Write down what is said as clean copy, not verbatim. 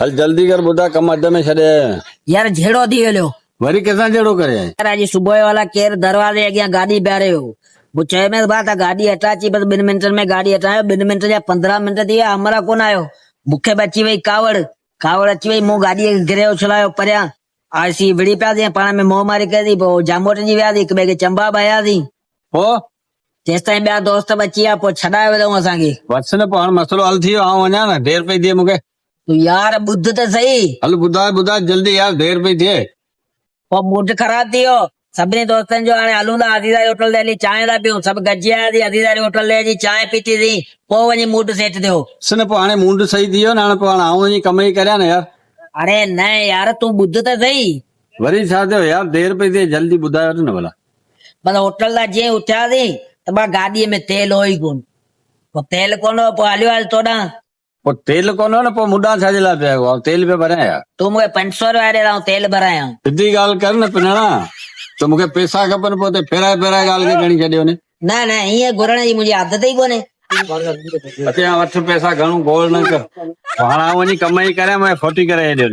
हल जल्दी कर बुधा कम अध में छड़े यार झेड़ो थी हलियो वरी कैसा जड़ो करे यार आज सुबह वाला केर दरवाजे अॻियां गाॾी बीहारे हो वो चयो में भाउ गाॾी हटाची बस 2 मिंटनि में गाॾी हटायो 2 मिंट या 15 मिंट थी विया हमरा कोन आयो मूंखे बि अची वई कावड़ अची वई मूं गाॾीअ खे गिरियो छलायो परियां आसी विड़ी पिया थी पाण में मोह मारी कई पोइ जामोट जी वियासीं हिक ॿिए खे चंबा बि हयासीं हो तेसिताईं ॿिया दोस्त बि अची विया पोइ छॾायो अथऊं असांखे बस न पाण मसलो हल थी वियो वञा न देर पई थिए मूंखे तूं यार ॿुध त सही हल बुधा जल्दी यार देर पई थिए पोइ मूड ख़राब थी वियो सभिनी दोस्तनि जो हाणे हलूं था हज़ीरारी होटल ते हली चांहि था पियूं सभु गॾिजी आयासीं हज़ीरारी होटल ते हली चांहि पीतीसीं पोइ वञी मूड सेट थियो सुन पोइ हाणे मुंड सही थी वियो न हाणे पोइ आऊं वञी कम ई करियां न यार अरे न यार तूं ॿुध त सही वरी छा थियो यार देर पई थिए जल्दी ॿुधायो न भला बस होटल तां जीअं उथियासीं त मां गाॾीअ में तेल हो ई कोन पोइ तेल कोन हो पोइ हलियो हल तोॾां पोइ तेल कोन हो न पोइ मुंडा छाजे लाइ पिया आहियो तेल पिया भरियां यार तूं मूंखे 500 रुपया ॾे रहा तेल भरायां सिधी ॻाल्हि कर न पिनणा त मूंखे पैसा खपनि पोइ ते फेराए ॻाल्हि खे खणी छॾियो ने न न हीअं घुरण जी मुंहिंजी आदत ई कोन्हे अचे वठ पैसा घणो गोल न कर हाणे आऊं वञी कम ई करियां मैं फोटी करे हेॾे